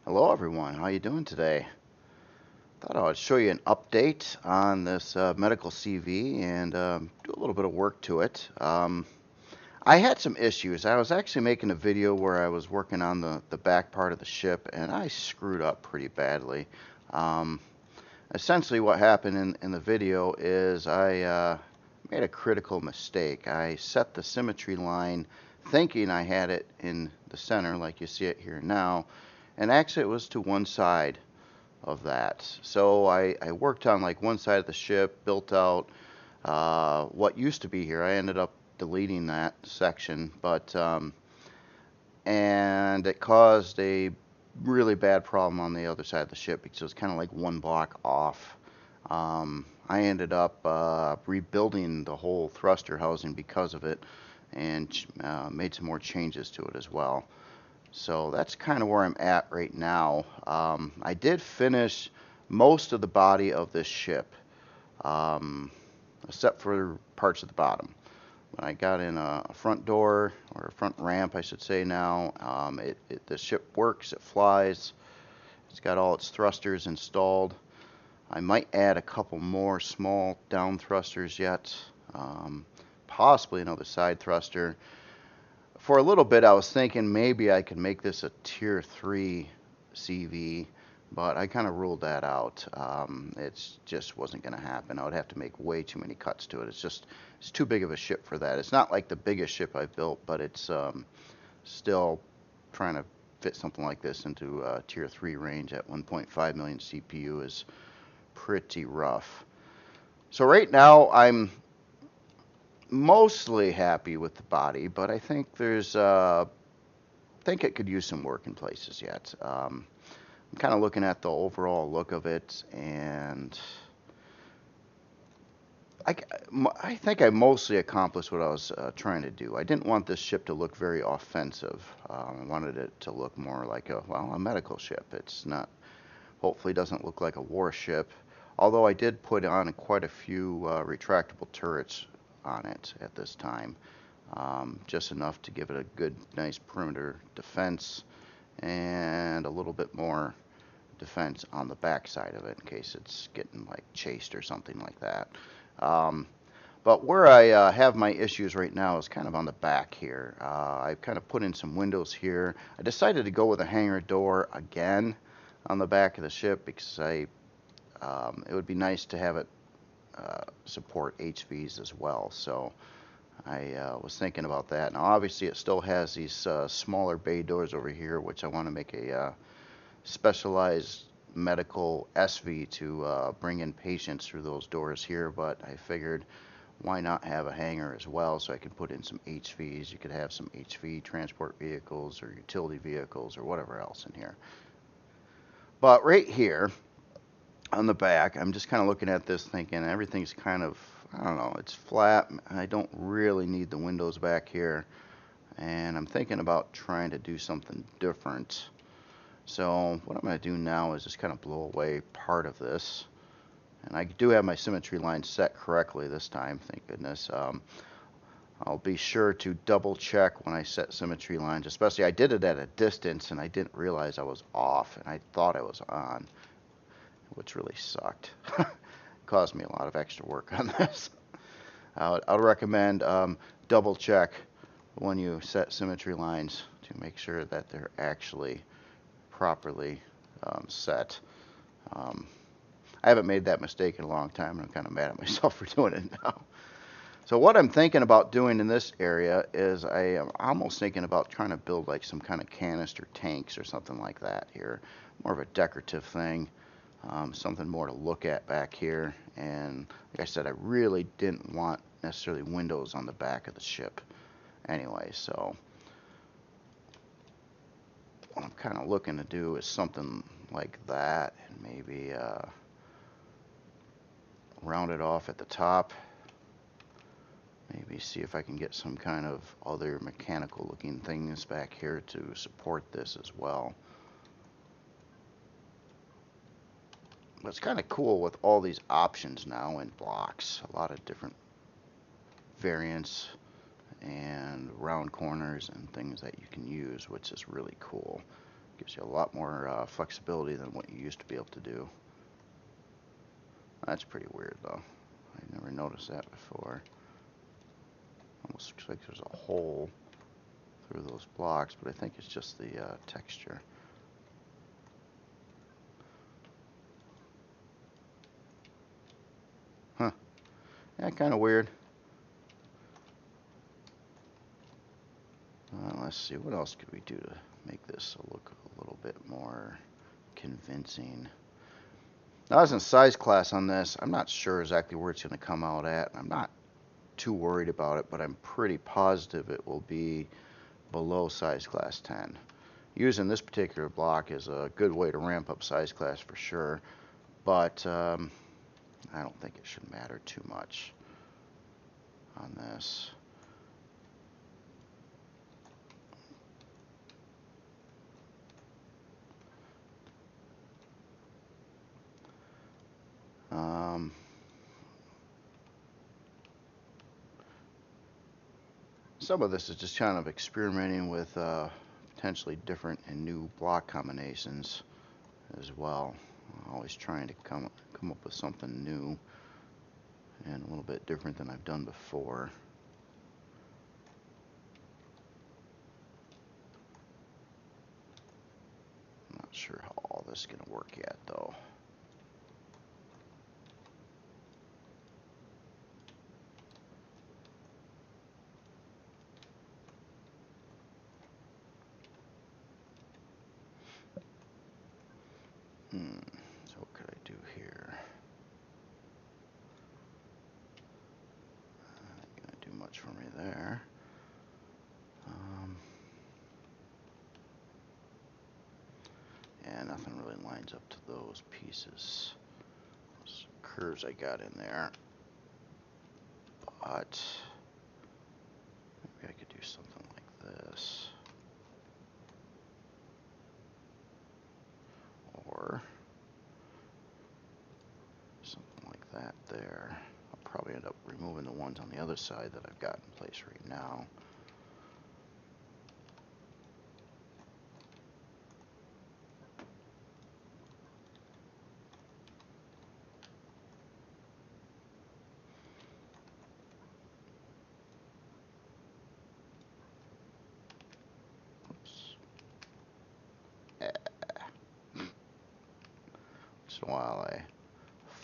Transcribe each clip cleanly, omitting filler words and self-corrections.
Hello everyone, how you doing today? Thought I would show you an update on this medical CV and do a little bit of work to it. I had some issues. I was actually making a video where I was working on the back part of the ship and I screwed up pretty badly. Um, Essentially what happened in the video is I made a critical mistake. I set the symmetry line thinking I had it in the center like you see it here now, and actually it was to one side of that. So I worked on like one side of the ship, built out what used to be here. I ended up deleting that section, but and it caused a really bad problem on the other side of the ship because it was kind of like one block off. I ended up rebuilding the whole thruster housing because of it and made some more changes to it as well. So that's kind of where I'm at right now. I did finish most of the body of this ship, um, except for parts of the bottom. When I got in a front door, or a front ramp, I should say now, the ship works, it flies, it's got all its thrusters installed. I might add a couple more small down thrusters yet, possibly another side thruster. For a little bit, I was thinking maybe I could make this a tier 3 CV, but I kind of ruled that out. It just wasn't going to happen. I would have to make way too many cuts to it. It's too big of a ship for that. It's not like the biggest ship I've built, but it's still trying to fit something like this into tier 3 range at 1.5 million CPU is pretty rough. So right now I'm mostly happy with the body, but I think think it could use some work in places yet. I'm kind of looking at the overall look of it, and I, I think I mostly accomplished what I was trying to do. I didn't want this ship to look very offensive. I wanted it to look more like a medical ship. It's not, hopefully doesn't look like a warship, although I did put on quite a few retractable turrets on it at this time. Just enough to give it a good, nice perimeter defense and a little bit more defense on the back side of it in case it's getting like chased or something like that. Um, but where I have my issues right now is kind of on the back here. I've kind of put in some windows here. I decided to go with a hangar door again on the back of the ship because it would be nice to have it support HVs as well. So I was thinking about that. Now, obviously, it still has these smaller bay doors over here, which I want to make a specialized medical SV to bring in patients through those doors here. But I figured, why not have a hangar as well so I could put in some HVs. You could have some HV transport vehicles or utility vehicles or whatever else in here. But right here on the back, I'm just kind of looking at this thinking everything's kind of, I don't know, it's flat. I don't really need the windows back here. And I'm thinking about trying to do something different. So what I'm going to do now is just kind of blow away part of this. And I do have my symmetry line set correctly this time, thank goodness. I'll be sure to double check when I set symmetry lines, especially I did it at a distance and I didn't realize I was off and I thought I was on, which really sucked. Caused me a lot of extra work on this. I'll recommend double check when you set symmetry lines to make sure that they're actually properly set. Um, I haven't made that mistake in a long time, and I'm kind of mad at myself for doing it now. So what I'm thinking about doing in this area is I am almost thinking about trying to build like some kind of canister tanks or something like that here. More of a decorative thing, something more to look at back here. And like I said, I really didn't want necessarily windows on the back of the ship anyway. So what I'm kind of looking to do is something like that, and maybe round it off at the top. Maybe see if I can get some kind of other mechanical looking things back here to support this as well. But it's kind of cool with all these options now in blocks. A lot of different variants and round corners and things that you can use, which is really cool. Gives you a lot more flexibility than what you used to be able to do. That's pretty weird though. I never noticed that before. Almost looks like there's a hole through those blocks, but I think it's just the texture. Huh. Yeah, kind of weird. Let's see, what else could we do to make this look a little bit more convincing? Now, as in size class on this, I'm not sure exactly where it's going to come out at. I'm not too worried about it, but I'm pretty positive it will be below size class 10. Using this particular block is a good way to ramp up size class for sure, but I don't think it should matter too much on this. Some of this is just kind of experimenting with potentially different and new block combinations as well. Always trying to come up with something new and a little bit different than I've done before. I'm not sure how all this is going to work yet though. So what could I do here? Not going to do much for me there. Yeah, nothing really lines up to those pieces. Those curves I got in there. But maybe I could do something like this. Or something like that there. I'll probably end up removing the ones on the other side that I've got in place right now. Oops. Once in a while I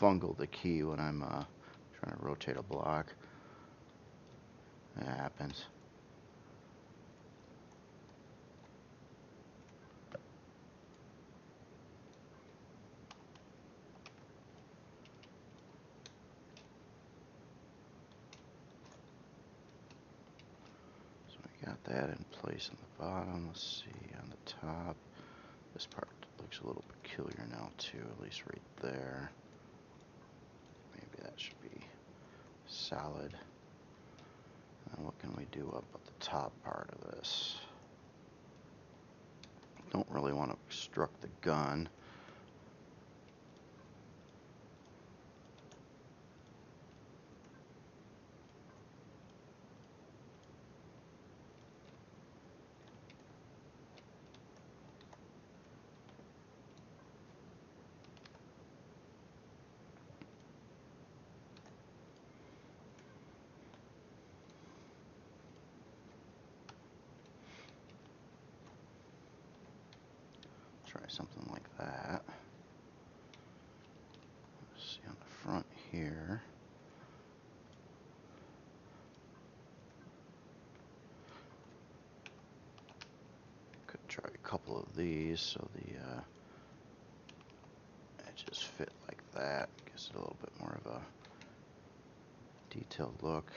fungle the key when I'm trying to rotate a block. That happens. So I got that in place on the bottom. Let's see on the top. This part looks a little peculiar now too, at least right there. Maybe that should be solid. And what can we do up at the top part of this? Don't really want to obstruct the gun. Try something like that. Let's see on the front here. Could try a couple of these so the edges fit like that. Gives it a little bit more of a detailed look.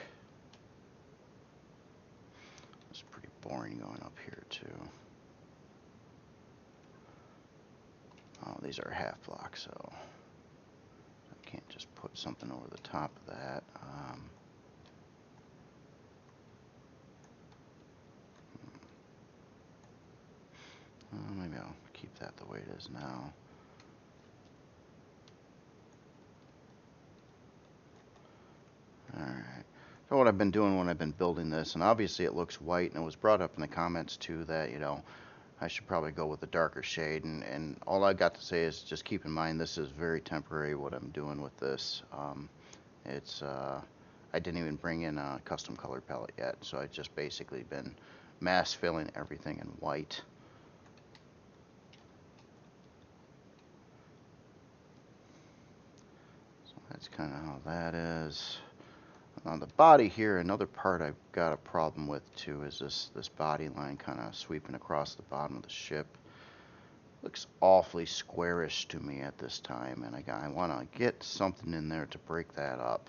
It's pretty boring going up here too. Oh, these are half blocks, so I can't just put something over the top of that. Maybe I'll keep that the way it is now. Alright. So what I've been doing when I've been building this, and obviously it looks white, and it was brought up in the comments too that, you know, I should probably go with a darker shade, and all I got to say is just keep in mind this is very temporary what I'm doing with this. It's I didn't even bring in a custom color palette yet, so I just basically been mass filling everything in white. So that's kind of how that is. On the body here, another part I've got a problem with too is this body line kind of sweeping across the bottom of the ship. Looks awfully squarish to me at this time, and I want to get something in there to break that up,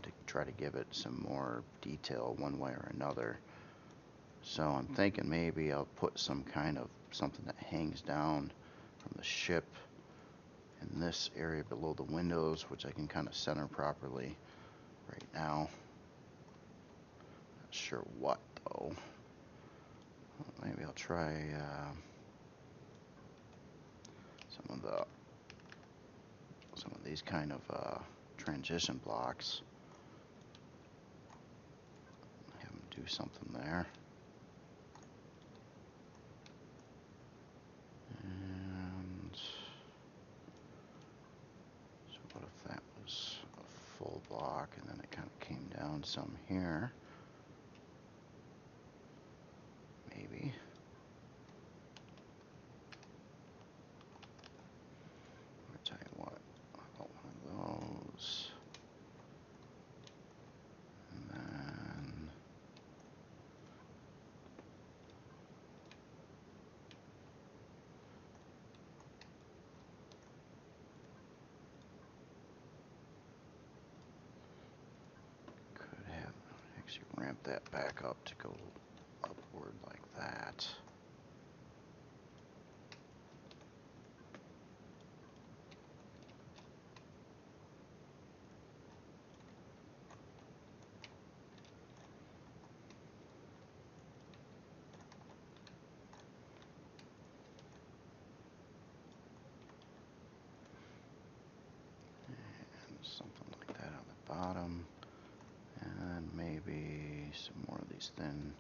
to try to give it some more detail one way or another. So I'm thinking maybe I'll put some kind of something that hangs down from the ship in this area below the windows, which I can kind of center properly right now. Not sure what though. Maybe I'll try some of these kind of transition blocks. Have them do something there. And so what if that was a full block and then it kind of came down some here? Maybe. I'll tell you what, I'll put one of those. And then could have actually ramp that back up to go upward like that. And something like that on the bottom. And maybe some more of these thin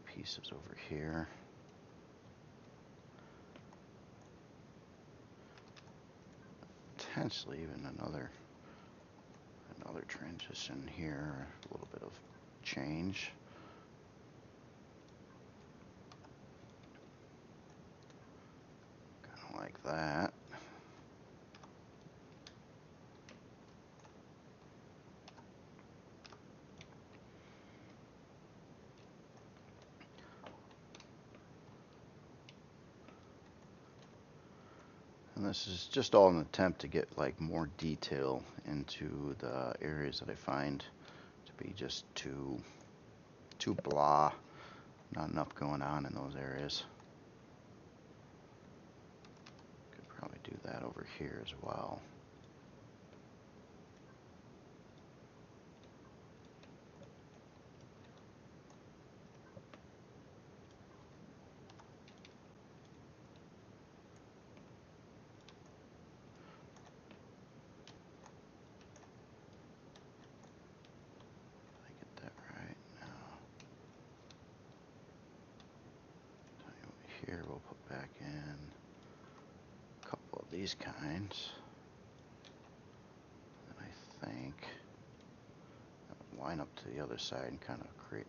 pieces over here. Potentially even another transition here, a little bit of change. Kind of like that. And this is just all an attempt to get like more detail into the areas that I find to be just too blah. Not enough going on in those areas. Could probably do that over here as well. Here we'll put back in a couple of these kinds. And I think line up to the other side and kind of create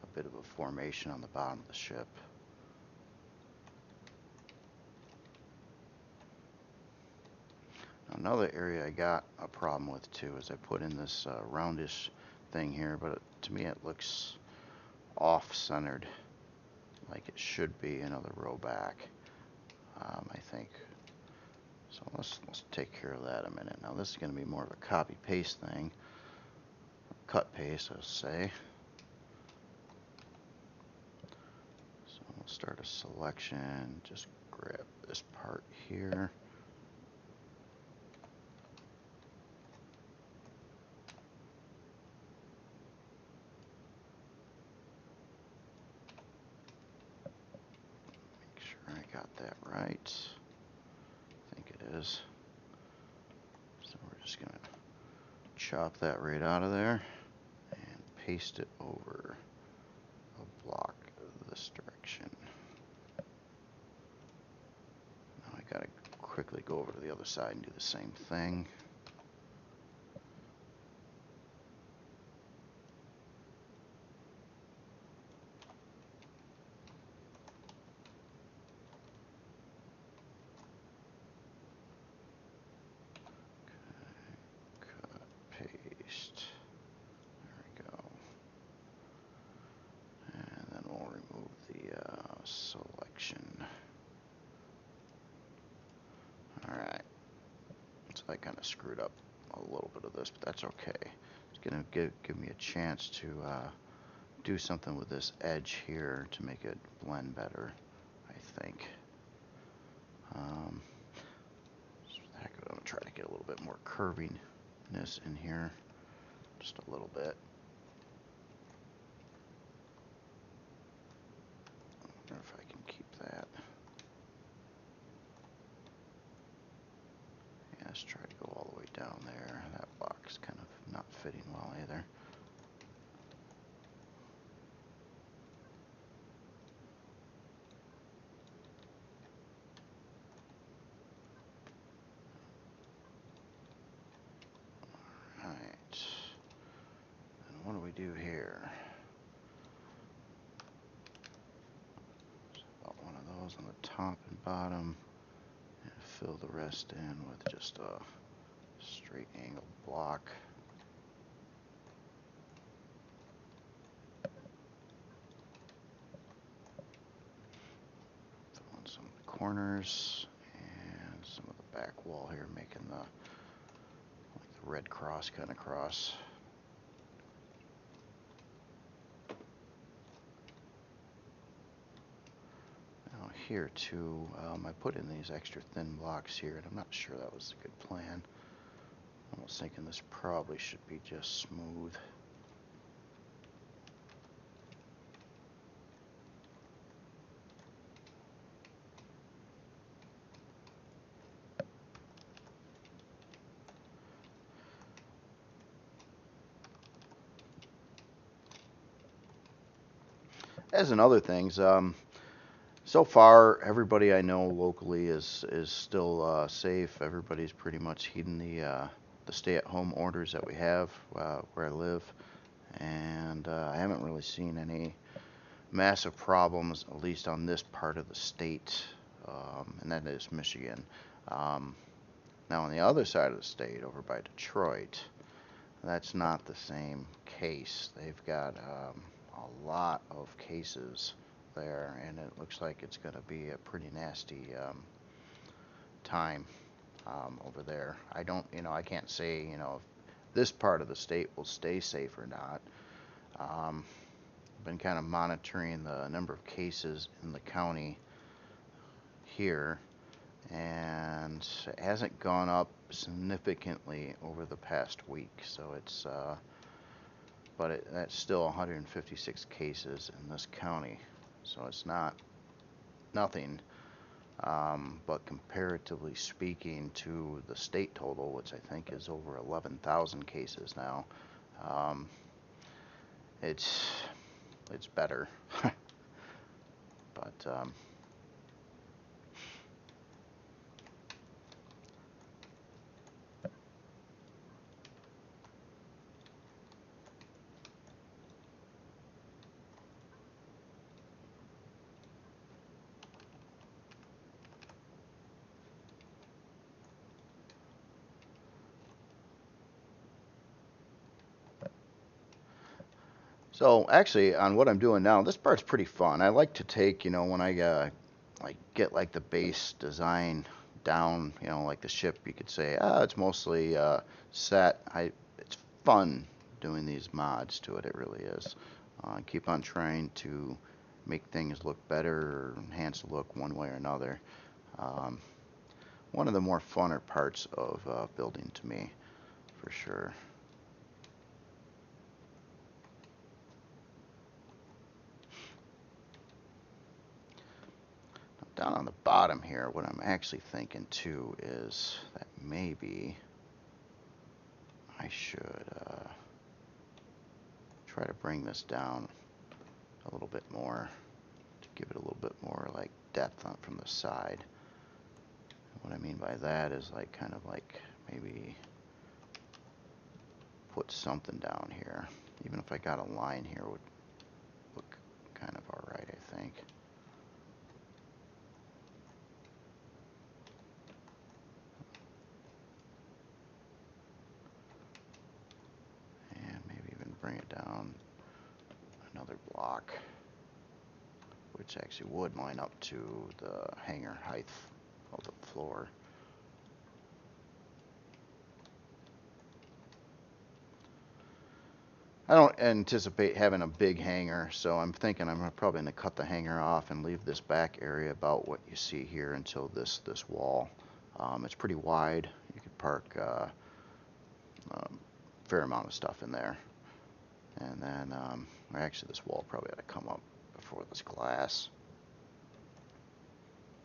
a bit of a formation on the bottom of the ship. Now, another area I got a problem with too is I put in this roundish thing here, but to me it looks off-centered, like it should be another row back. I think. So let's take care of that in a minute. Now this is going to be more of a copy-paste thing, cut-paste, I'll say. So we'll start a selection. Just grab this part here. Make sure I got that right. I think it is. So we're just going to chop that right out of there and paste it over a block this direction. gotta quickly go over to the other side and do the same thing. Paste. There we go. And then we'll remove the selection. Alright. So I kind of screwed up a little bit of this, but that's okay. It's going to give me a chance to do something with this edge here to make it blend better, I think. So I'm going to try to get a little bit more curviness in here. Just a little bit. I wonder if I can keep that. Yeah, let's try to go all the way down there. That block's kind of not fitting well either. Alright. And what do we do here? About one of those on the top and bottom, and fill the rest in with just a straight angled block. Fill in some of the corners and some of the back wall here, making the red cross kind of cross. Now here too, I put in these extra thin blocks here, and I'm not sure that was a good plan. I was thinking this probably should be just smooth. As in other things, so far everybody I know locally is still safe. Everybody's pretty much heeding the stay-at-home orders that we have where I live, and I haven't really seen any massive problems, at least on this part of the state, and that is Michigan. Now on the other side of the state, over by Detroit, that's not the same case. They've got a lot of cases there, and it looks like it's going to be a pretty nasty time over there. I can't say, if this part of the state will stay safe or not. Been kind of monitoring the number of cases in the county here, and it hasn't gone up significantly over the past week. So it's, that's still 156 cases in this county. So it's nothing. But comparatively speaking to the state total, which I think is over 11,000 cases now, it's better. But so actually, on what I'm doing now, this part's pretty fun. I like to take, when I get like the base design down, like the ship, you could say, it's mostly set. It's fun doing these mods to it. It really is. Keep on trying to make things look better or enhance the look one way or another. One of the more funner parts of building to me, for sure. Down on the bottom here, what I'm actually thinking too is that maybe I should try to bring this down a little bit more to give it a little bit more like depth from the side. What I mean by that is like kind of like maybe put something down here. Even if I got a line here, would look kind of alright, I think. And maybe even bring it down another block, which actually would line up to the hanger height of the floor. I don't anticipate having a big hanger, so I'm thinking I'm probably going to cut the hanger off and leave this back area about what you see here until this wall. It's pretty wide. You could park a fair amount of stuff in there. And then, actually this wall probably ought to come up before this glass.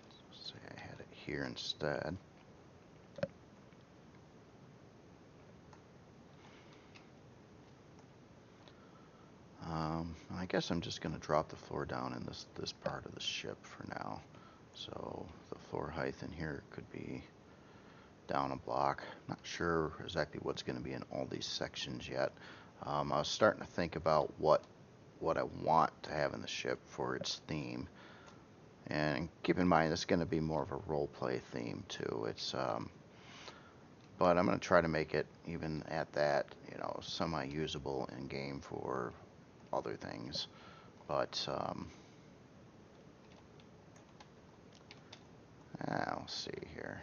So say I had it here instead. I guess I'm just going to drop the floor down in this part of the ship for now. So the floor height in here could be down a block. Not sure exactly what's going to be in all these sections yet. I was starting to think about what I want to have in the ship for its theme. And keep in mind, it's going to be more of a role-play theme too. It's but I'm going to try to make it even at that, you know, semi-usable in game for other things. But I'll see here.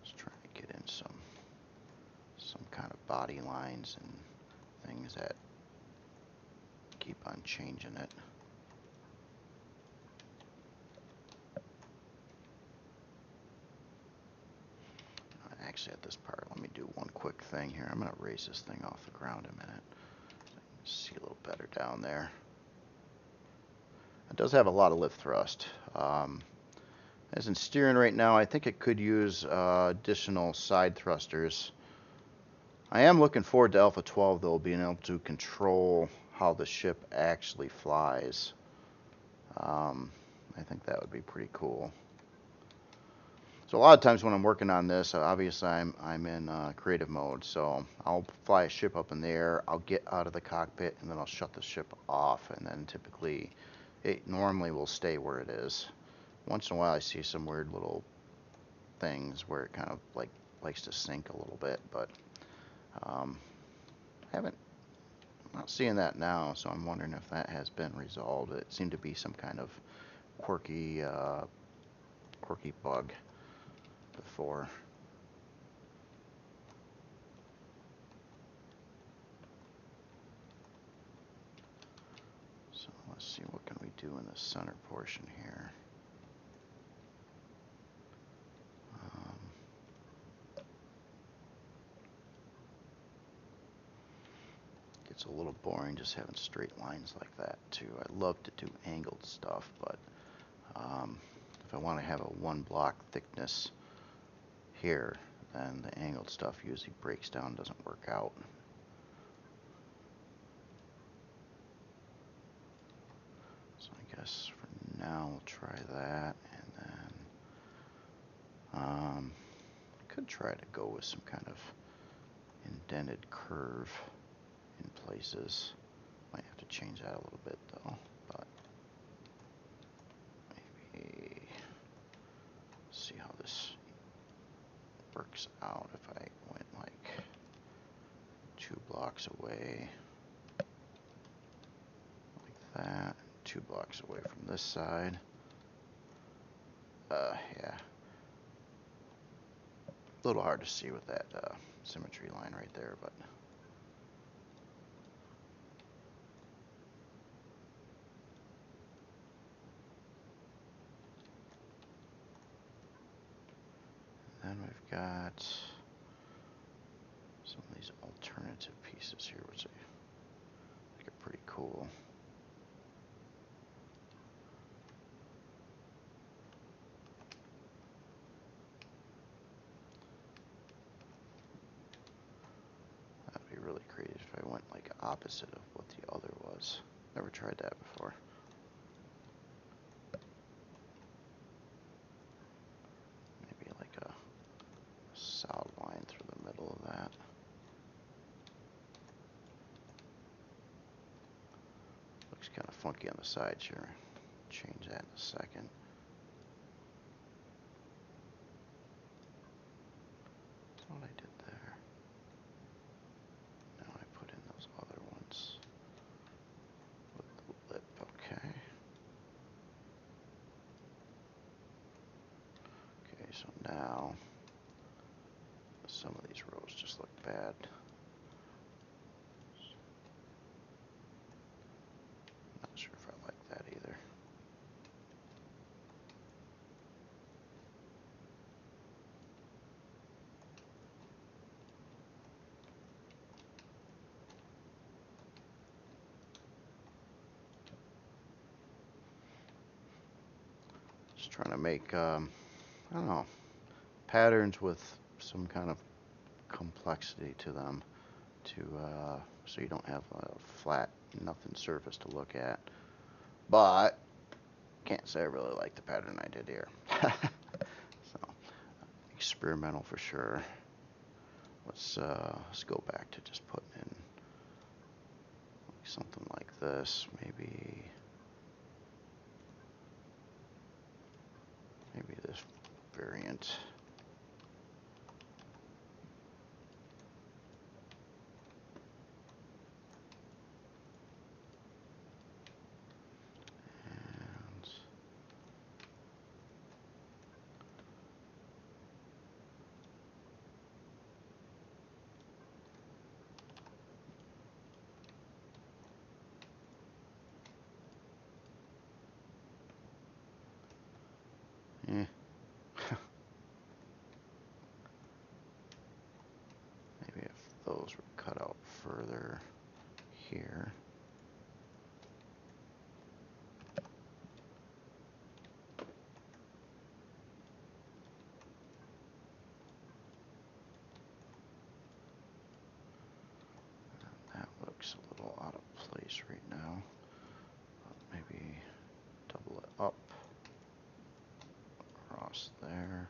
Just trying to get in some kind of body lines and things that keep on changing it. Actually, at this part, let me do one quick thing here. I'm going to raise this thing off the ground a minute. See a little better down there. It does have a lot of lift thrust. As in steering right now, I think it could use additional side thrusters. I am looking forward to Alpha 12 though, being able to control how the ship actually flies. I think that would be pretty cool. So a lot of times when I'm working on this, obviously I'm in creative mode, so I'll fly a ship up in the air, I'll get out of the cockpit, and then I'll shut the ship off, and then typically it normally will stay where it is. Once in a while I see some weird little things where it kind of like likes to sink a little bit, but I'm not seeing that now, so I'm wondering if that has been resolved. It seemed to be some kind of quirky bug before. So let's see, what can we do in the center portion here? Gets a little boring just having straight lines like that too. I love to do angled stuff, but if I want to have a one block thickness here, then the angled stuff usually breaks down, doesn't work out. So I guess for now we'll try that, and then could try to go with some kind of indented curve in places. Might have to change that a little bit though, but maybe see how this works out if I went like 2 blocks away like that, 2 blocks away from this side. Yeah, a little hard to see with that symmetry line right there, but then we've got some of these alternative pieces here, which I think are pretty cool. That'd be really creative if I went like opposite of what the other was. Never tried that before. Maybe like a solid line through the middle of that. Looks kind of funky on the sides here. Change that in a second. That's what I did there. Now I put in those other ones with the lip. Okay. Okay, so now some of these rows just look bad. Not sure if I like that either. Just trying to make, I don't know, patterns with some kind of complexity to them, to so you don't have a flat nothing surface to look at. But can't say I really like the pattern I did here. So experimental for sure. Let's go back to just putting in something like this, maybe this variant. And maybe if those were cut out further here. That looks a little out of place right now. Maybe double it up across there.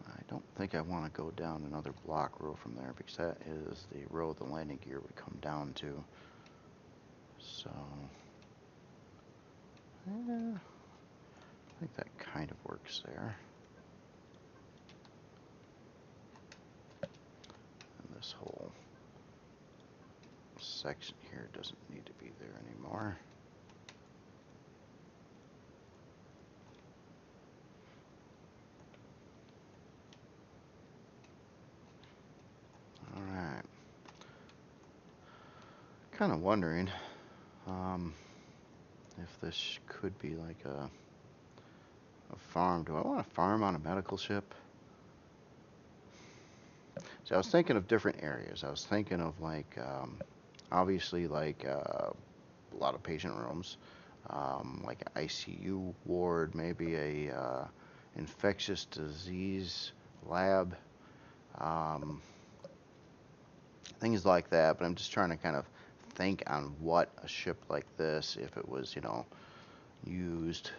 I don't think I want to go down another block row from there, because that is the row the landing gear would come down to. So I think that kind of works there. And this whole section here doesn't need to be there anymore. Alright. Kind of wondering if this could be like a farm. Do I want to farm on a medical ship? So I was thinking of different areas. I was thinking of like, obviously like a lot of patient rooms, like an ICU ward, maybe a infectious disease lab, things like that. But I'm just trying to kind of think on what a ship like this, if it was, used,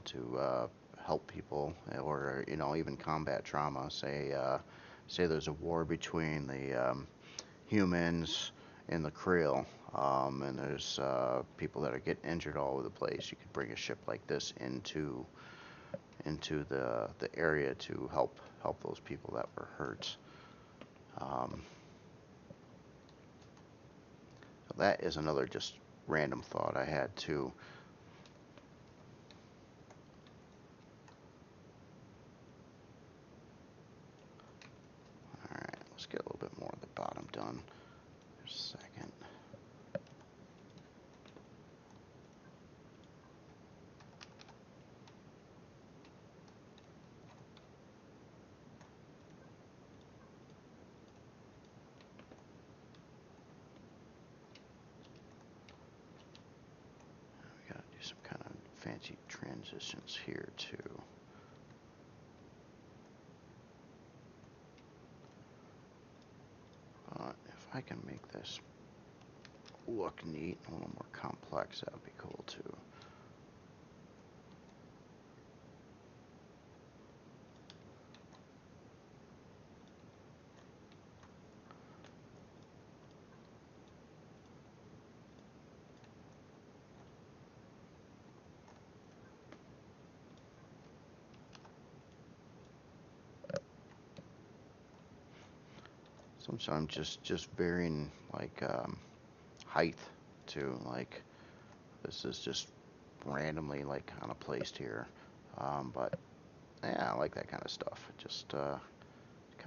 to help people, or even combat trauma. Say there's a war between the humans and the Krill, and there's people that are getting injured all over the place. You could bring a ship like this into the area to help those people that were hurt. So that is another just random thought I had too. Alright, let's get a little bit more of the bottom done. Just a second. We gotta do some kind of fancy see transitions here too. But if I can make this look neat, a little more complex, that would be cool too. Sometimes just varying like height too. Like this is just randomly like kind of placed here, but yeah, I like that kind of stuff. Just kind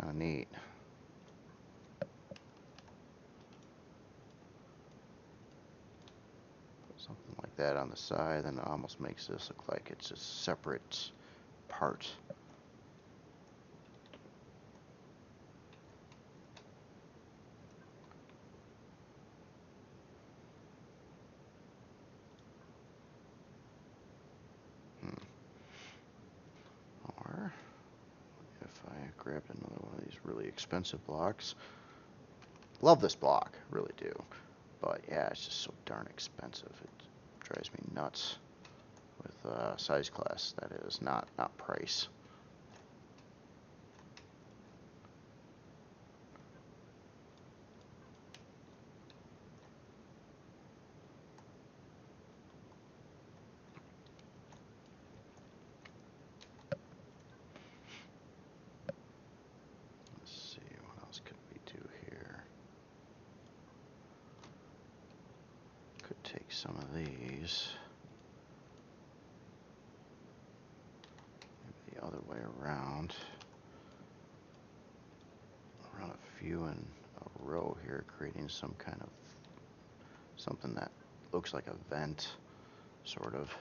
of neat. Put something like that on the side, then it almost makes this look like it's a separate part. Or if I grabbed another one of these really expensive blocks. Love this block, really do. But yeah, it's just so darn expensive. It drives me nuts with size class, that is, not price. Let's see, what else could we do here? Could take some of these. Maybe the other way around. Run a few in a row here, creating some kind of something that looks like a vent, sort of.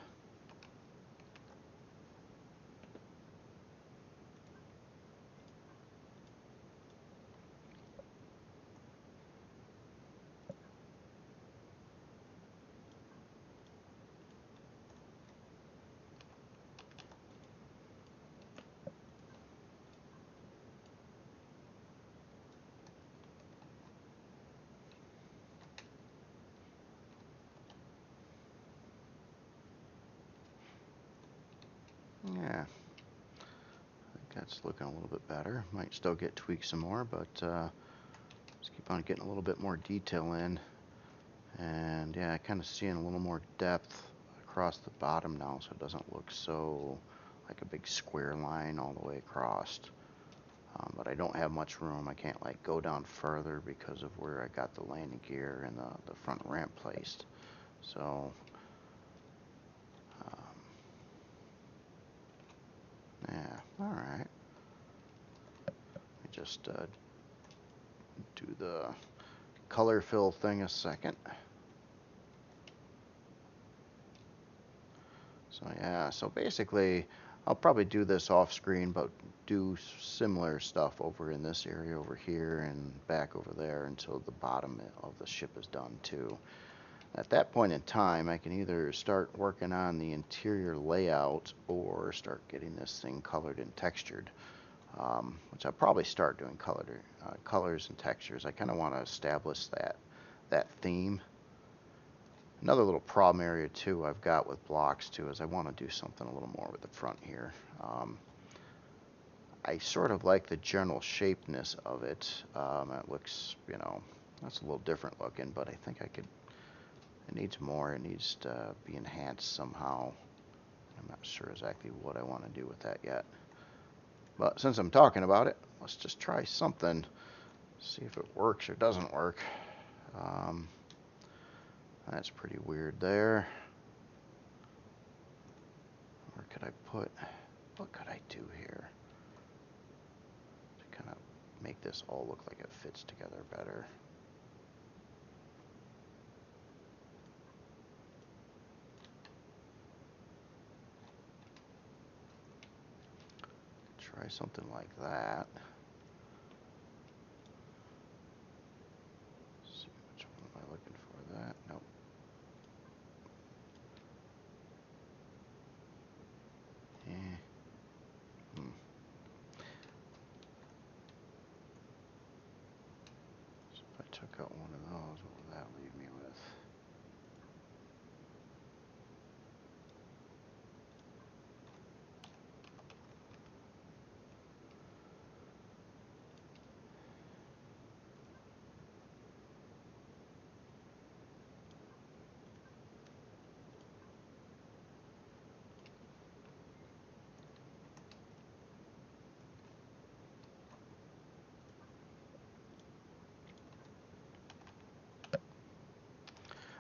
Yeah, I think that's looking a little bit better. Might still get tweaked some more, but just keep on getting a little bit more detail in. And yeah, kind of seeing a little more depth across the bottom now, so it doesn't look so like a big square line all the way across. But I don't have much room. I can't like go down further because of where I got the landing gear and the front ramp placed. So yeah, all right. Let me just do the color fill thing a second. So yeah, so basically I'll probably do this off screen, but do similar stuff over in this area over here and back over there until the bottom of the ship is done too. At that point in time, I can either start working on the interior layout or start getting this thing colored and textured, which I'll probably start doing colors and textures. I kind of want to establish that theme. Another little problem area too I've got with blocks too is I want to do something a little more with the front here. I sort of like the general shapeness of it. It looks, that's a little different looking, but I think it needs more. It needs to be enhanced somehow. I'm not sure exactly what I want to do with that yet. But since I'm talking about it, let's just try something. See if it works or doesn't work. That's pretty weird there. Where could I put, what could I do here to kind of make this all look like it fits together better? Try something like that. Let's see, which one am I looking for? That? Nope.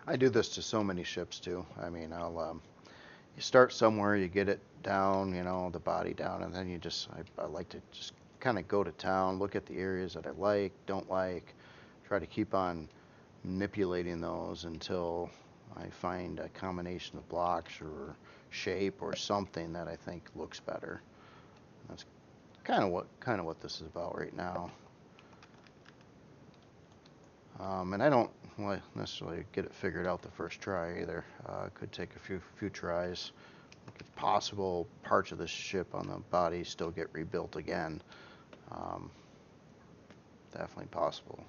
I do this to so many ships too. I mean, you start somewhere, you get it down, you know, the body down, and then I like to just kind of go to town, look at the areas that I like, don't like, try to keep on manipulating those until I find a combination of blocks or shape or something that I think looks better. That's kind of what this is about right now. And I don't necessarily get it figured out the first try either. It could take a few tries. If possible, parts of the ship on the body still get rebuilt again. Um, Definitely possible.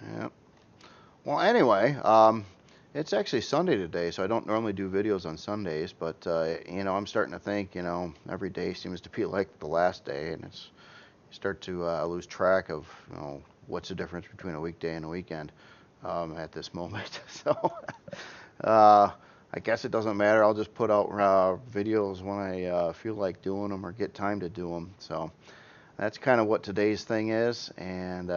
Yeah. Well, anyway, it's actually Sunday today, so I don't normally do videos on Sundays, but you know, I'm starting to think, you know, every day seems to be like the last day, and you start to lose track of, you know, what's the difference between a weekday and a weekend at this moment. So uh, I guess it doesn't matter. I'll just put out videos when I feel like doing them or get time to do them. So that's kind of what today's thing is, and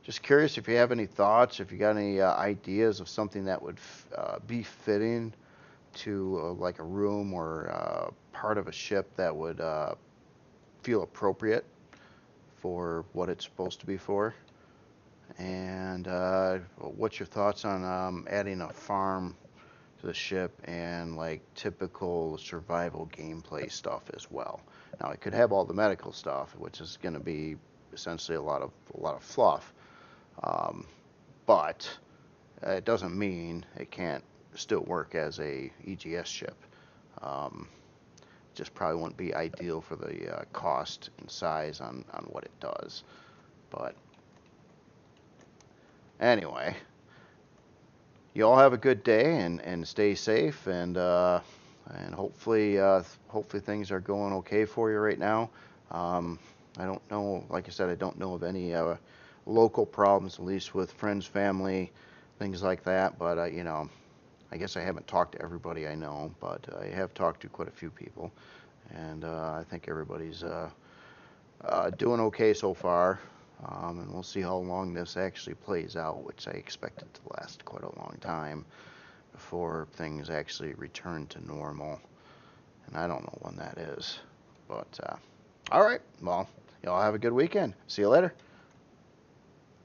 just curious if you have any thoughts, if you got any ideas of something that would be fitting to like a room or part of a ship that would feel appropriate for what it's supposed to be for. And what's your thoughts on adding a farm to the ship and like typical survival gameplay stuff as well? Now it could have all the medical stuff, which is going to be essentially a lot of fluff, um, but it doesn't mean it can't still work as a EGS ship. Um, just probably wouldn't be ideal for the cost and size on what it does. But anyway, you all have a good day and stay safe and hopefully things are going okay for you right now. I don't know, like I said, I don't know of any local problems, at least with friends, family, things like that. But you know, I guess I haven't talked to everybody I know, but I have talked to quite a few people, and I think everybody's doing okay so far. And we'll see how long this actually plays out, which I expect it to last quite a long time before things actually return to normal. And I don't know when that is. But, all right. Well, y'all have a good weekend. See you later.